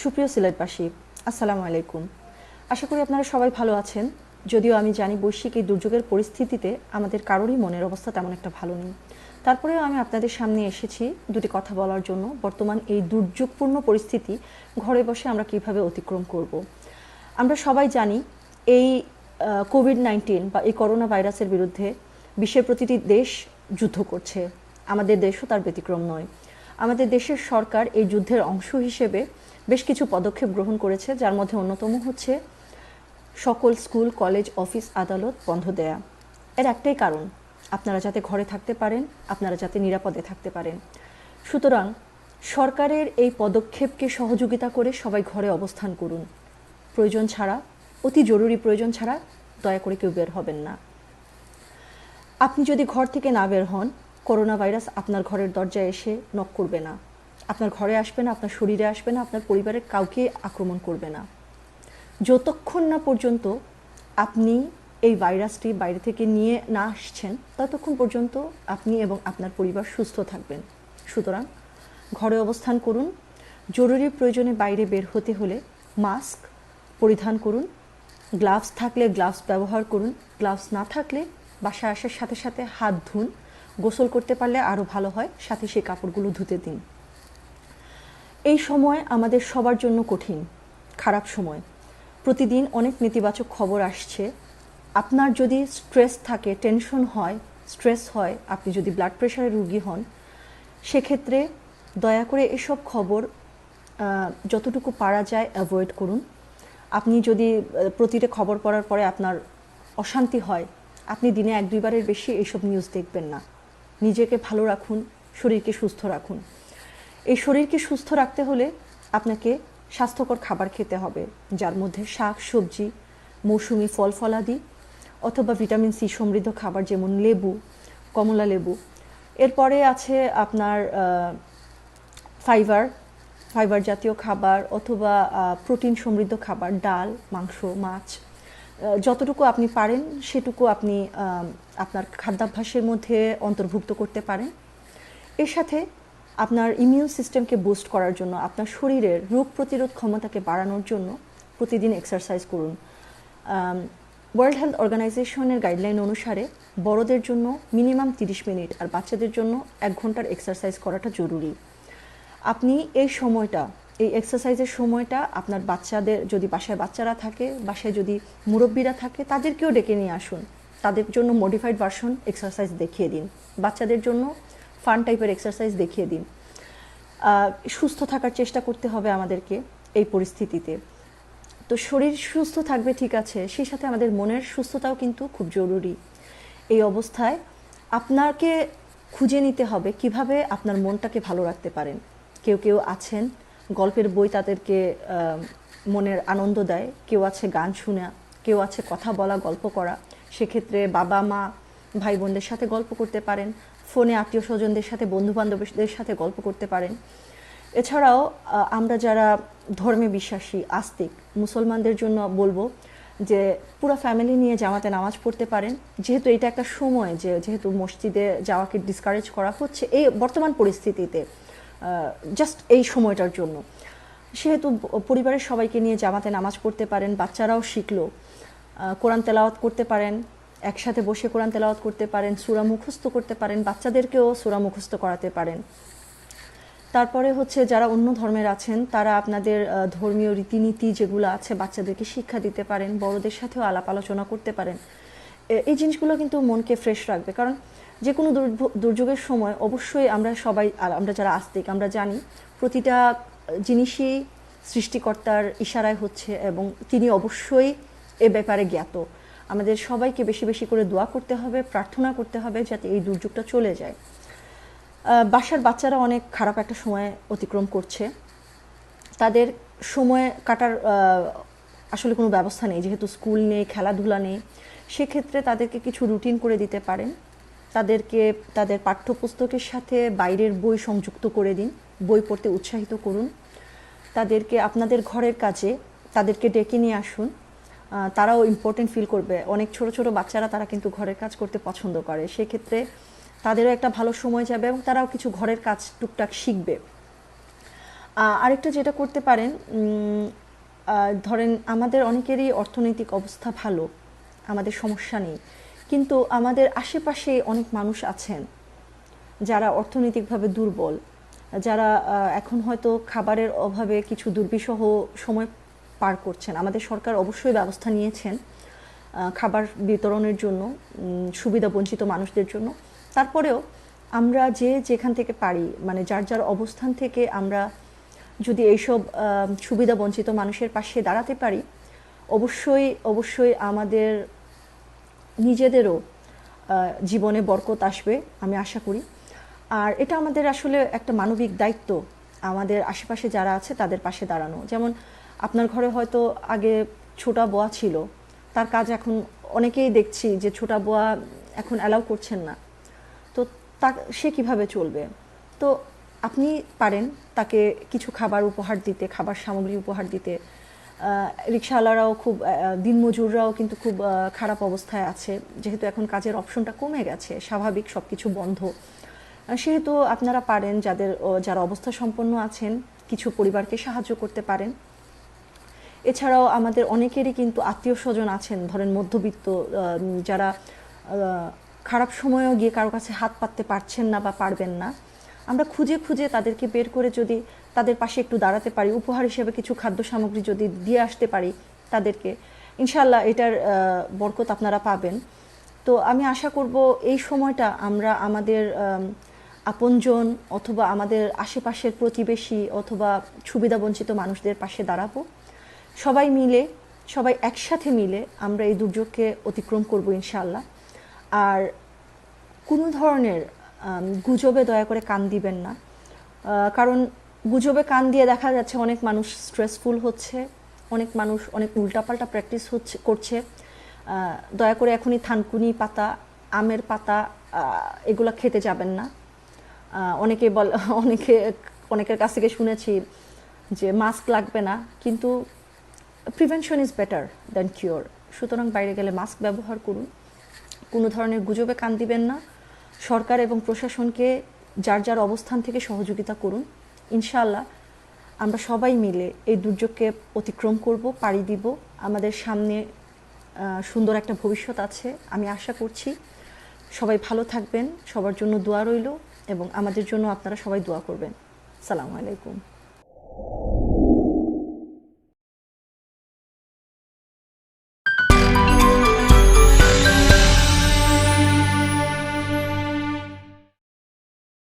সুপ্রিয় সিলেটবাসী, আসসালামু আলাইকুম। আশা করি আপনারা সবাই ভালো আছেন। যদিও আমি জানি বৈশ্বিক এই দুর্যোগের পরিস্থিতিতে আমাদের কারোরই মনের অবস্থা তেমন একটা ভালো নেই। তারপরেও আমি আপনাদের সামনে এসেছি দুটি কথা বলার জন্য। বর্তমান এই দুর্যোগপূর্ণ পরিস্থিতি ঘরে বসে আমরা কিভাবে অতিক্রম করব। আমরা সবাই জানি এই কোভিড-19 বা এই করোনা ভাইরাসের বিরুদ্ধে বিশ্বের প্রতিটি দেশ যুদ্ধ করছে। আমাদের দেশও তার ব্যতিক্রম নয়। আমাদের দেশের সরকার এই যুদ্ধের অংশ হিসেবে বেশ কিছু পদক্ষেপ গ্রহণ করেছে, যার মধ্যে অন্যতম হচ্ছে সকল স্কুল, কলেজ, অফিস, আদালত বন্ধ দেয়া। এর একটাই কারণ, আপনারা যাতে ঘরে থাকতে পারেন, আপনারা যাতে নিরাপদে থাকতে পারেন। সুতরাং সরকারের এই পদক্ষেপকে সহযোগিতা করে সবাই ঘরে অবস্থান করুন। প্রয়োজন ছাড়া, অতি জরুরি প্রয়োজন ছাড়া দয়া করে কেউ বের হবেন না। আপনি যদি ঘর থেকে না বের হন, করোনা ভাইরাস আপনার ঘরের দরজায় এসে নক করবে না, আপনার ঘরে আসবে না, আপনার শরীরে আসবে না, আপনার পরিবারের কাউকে আক্রমণ করবে না। যতক্ষণ না পর্যন্ত আপনি এই ভাইরাসটি বাইরে থেকে নিয়ে না আসছেন, ততক্ষণ পর্যন্ত আপনি এবং আপনার পরিবার সুস্থ থাকবেন। সুতরাং ঘরে অবস্থান করুন। জরুরি প্রয়োজনে বাইরে বের হতে হলে মাস্ক পরিধান করুন, গ্লাভস থাকলে গ্লাভস ব্যবহার করুন, গ্লাভস না থাকলে বাসায় আসার সাথে সাথে হাত ধুন। গোসল করতে পারলে আরও ভালো হয়, সাথে সেই কাপড়গুলো ধুতে দিন। এই সময় আমাদের সবার জন্য কঠিন, খারাপ সময়। প্রতিদিন অনেক নেতিবাচক খবর আসছে। আপনার যদি স্ট্রেস থাকে, টেনশন হয়, স্ট্রেস হয়, আপনি যদি ব্লাড প্রেশারের রোগী হন, সেক্ষেত্রে দয়া করে এসব খবর যতটুকু পারা যায় অ্যাভয়েড করুন। আপনি যদি প্রতিটা খবর পড়ার পরে আপনার অশান্তি হয়, আপনি দিনে 1-2বারের বেশি এইসব নিউজ দেখবেন না। নিজেকে ভালো রাখুন, শরীরকে সুস্থ রাখুন। এই শরীরকে সুস্থ রাখতে হলে আপনাকে স্বাস্থ্যকর খাবার খেতে হবে, যার মধ্যে শাক, সবজি, মৌসুমি ফল ফলাদি অথবা ভিটামিন সি সমৃদ্ধ খাবার, যেমন লেবু, কমলা লেবু। এরপরে আছে আপনার ফাইবার জাতীয় খাবার অথবা প্রোটিন সমৃদ্ধ খাবার, ডাল, মাংস, মাছ। যতটুকু আপনি পারেন সেটুকু আপনি আপনার খাদ্যাভ্যাসের মধ্যে অন্তর্ভুক্ত করতে পারেন। এর সাথে আপনার ইমিউন সিস্টেমকে বুস্ট করার জন্য, আপনার শরীরের রোগ প্রতিরোধ ক্ষমতাকে বাড়ানোর জন্য প্রতিদিন এক্সারসাইজ করুন। ওয়ার্ল্ড হেলথ অর্গানাইজেশনের গাইডলাইন অনুসারে বড়দের জন্য মিনিমাম 30 মিনিট আর বাচ্চাদের জন্য 1 ঘন্টার এক্সারসাইজ করাটা জরুরি। আপনি এই সময়টা, এই এক্সারসাইজের সময়টা আপনার বাচ্চাদের, যদি বাসায় বাচ্চারা থাকে, বাসায় যদি মুরব্বীরা থাকে, তাদেরকেও ডেকে নিয়ে আসুন। তাদের জন্য মডিফাইড ভার্সন এক্সারসাইজ দেখিয়ে দিন, বাচ্চাদের জন্য ফান টাইপের এক্সারসাইজ দেখিয়ে দিন। সুস্থ থাকার চেষ্টা করতে হবে আমাদেরকে এই পরিস্থিতিতে। তো শরীর সুস্থ থাকবে ঠিক আছে, সেই সাথে আমাদের মনের সুস্থতাও কিন্তু খুব জরুরি। এই অবস্থায় আপনাকে খুঁজে নিতে হবে কিভাবে আপনার মনটাকে ভালো রাখতে পারেন। কেউ কেউ আছেন গল্পের বই তাদেরকে মনের আনন্দ দেয়, কেউ আছে গান শোনা, কেউ আছে কথা বলা, গল্প করা। সেক্ষেত্রে বাবা মা ভাই বোনদের সাথে গল্প করতে পারেন, ফোনে আত্মীয় স্বজনদের সাথে, বন্ধু বান্ধবদের সাথে গল্প করতে পারেন। এছাড়াও আমরা যারা ধর্মে বিশ্বাসী, আস্তিক মুসলমানদের জন্য বলবো যে পুরো ফ্যামিলি নিয়ে জামাতে নামাজ পড়তে পারেন। যেহেতু এটা একটা সময়, যেহেতু মসজিদে যাওয়াকে ডিসকারেজ করা হচ্ছে এই বর্তমান পরিস্থিতিতে, জাস্ট এই সময়টার জন্য, সেহেতু পরিবারের সবাইকে নিয়ে জামাতে নামাজ পড়তে পারেন। বাচ্চারাও শিখলো, কোরআন তেলাওয়াত করতে পারেন, একসাথে বসে কোরআন তেলাওয়াত করতে পারেন, সূরা মুখস্থ করতে পারেন, বাচ্চাদেরকেও সূরা মুখস্থ করাতে পারেন। তারপরে হচ্ছে যারা অন্য ধর্মের আছেন, তারা আপনাদের ধর্মীয় রীতিনীতি যেগুলো আছে বাচ্চাদেরকে শিক্ষা দিতে পারেন, বড়দের সাথেও আলাপ আলোচনা করতে পারেন। এই জিনিসগুলো কিন্তু মনকে ফ্রেশ রাখবে। কারণ যে কোনো দুর্যোগের সময় অবশ্যই আমরা যারা আস্তিক, আমরা জানি প্রতিটা জিনিসই সৃষ্টিকর্তার ইশারায় হচ্ছে এবং তিনি অবশ্যই এ ব্যাপারে জ্ঞাত। আমাদের সবাইকে বেশি বেশি করে দোয়া করতে হবে, প্রার্থনা করতে হবে যাতে এই দুর্যোগটা চলে যায়। বাসার বাচ্চারা অনেক খারাপ একটা সময় অতিক্রম করছে, তাদের সময় কাটার আসলে কোনো ব্যবস্থা নেই, যেহেতু স্কুল নেই, খেলাধুলা নেই। সেক্ষেত্রে তাদেরকে কিছু রুটিন করে দিতে পারেন। তাদেরকে তাদের পাঠ্যপুস্তকের সাথে বাইরের বই সংযুক্ত করে দিন, বই পড়তে উৎসাহিত করুন। তাদেরকে আপনাদের ঘরের কাজে তাদেরকে ডেকে নিয়ে আসুন, তারাও ইম্পর্টেন্ট ফিল করবে। অনেক ছোট ছোট বাচ্চারা তারা কিন্তু ঘরের কাজ করতে পছন্দ করে, সেক্ষেত্রে তাদেরও একটা ভালো সময় যাবে এবং তারাও কিছু ঘরের কাজ টুকটাক শিখবে। আরেকটা যেটা করতে পারেন, ধরেন আমাদের অনেকেরই অর্থনৈতিক অবস্থা ভালো, আমাদের সমস্যা নেই, কিন্তু আমাদের আশেপাশে অনেক মানুষ আছেন যারা অর্থনৈতিকভাবে দুর্বল, যারা এখন হয়তো খাবারের অভাবে কিছু দুর্বিষহ সময় পার করছেন। আমাদের সরকার অবশ্যই ব্যবস্থা নিয়েছেন খাবার বিতরণের জন্য, সুবিধা বঞ্চিত মানুষদের জন্য। তারপরেও আমরা যেখান থেকে পারি, মানে যার যার অবস্থান থেকে আমরা যদি এইসব সুবিধা বঞ্চিত মানুষের পাশে দাঁড়াতে পারি, অবশ্যই অবশ্যই আমাদের নিজেদেরও জীবনে বরকত আসবে, আমি আশা করি। আর এটা আমাদের আসলে একটা মানবিক দায়িত্ব, আমাদের আশেপাশে যারা আছে তাদের পাশে দাঁড়ানো। যেমন আপনার ঘরে হয়তো আগে ছোটা বোয়া ছিল, তার কাজ এখন অনেকেই দেখছি যে ছোটা বোয়া এখন অ্যালাউ করছেন না, তো সে কিভাবে চলবে? তো আপনি পারেন তাকে কিছু খাবার উপহার দিতে, খাবার সামগ্রী উপহার দিতে। রিকশাওয়ালারাও খুব, দিনমজুররাও কিন্তু খুব খারাপ অবস্থায় আছে, যেহেতু এখন কাজের অপশনটা কমে গেছে, স্বাভাবিক সব কিছু বন্ধ, সেহেতু আপনারা পারেন যারা অবস্থা সম্পন্ন আছেন কিছু পরিবারকে সাহায্য করতে পারেন। এছাড়াও আমাদের অনেকেরই কিন্তু আত্মীয় স্বজন আছেন, ধরেন মধ্যবিত্ত, যারা খারাপ সময়েও গিয়ে কারো কাছে হাত পাততে পারছেন না বা পারবেন না। আমরা খুঁজে খুঁজে তাদেরকে বের করে যদি তাদের পাশে একটু দাঁড়াতে পারি, উপহার হিসেবে কিছু খাদ্য সামগ্রী যদি দিয়ে আসতে পারি তাদেরকে, ইনশাআল্লাহ এটার বরকত আপনারা পাবেন। তো আমি আশা করব এই সময়টা আমরা আমাদের আপনজন অথবা আমাদের আশেপাশের প্রতিবেশী অথবা সুবিধাবঞ্চিত মানুষদের পাশে দাঁড়াবো। সবাই মিলে, সবাই একসাথে মিলে আমরা এই দুর্যোগকে অতিক্রম করব ইনশাআল্লাহ। আর কোনো ধরনের গুজবে দয়া করে কান দিবেন না, কারণ গুজবে কান দিয়ে দেখা যাচ্ছে অনেক মানুষ স্ট্রেসফুল হচ্ছে, অনেক মানুষ অনেক উল্টাপাল্টা প্র্যাকটিস করছে। দয়া করে এখনই থানকুনি পাতা, আমের পাতা এগুলো খেতে যাবেন না। অনেকের কাছ থেকে শুনেছি যে মাস্ক লাগবে না, কিন্তু prevention is better than cure. সুতরাং বাইরে গেলে মাস্ক ব্যবহার করুন, কোনো ধরনের গুজবে কান দিবেন না। সরকার এবং প্রশাসনকে যার যার অবস্থান থেকে সহযোগিতা করুন। ইনশাআল্লাহ আমরা সবাই মিলে এই দুর্যোগকে অতিক্রম করব, পাড়ি দিব। আমাদের সামনে সুন্দর একটা ভবিষ্যৎ আছে, আমি আশা করছি। সবাই ভালো থাকবেন, সবার জন্য দোয়া রইল, এবং আমাদের জন্য আপনারা সবাই দোয়া করবেন। আসসালামু আলাইকুম।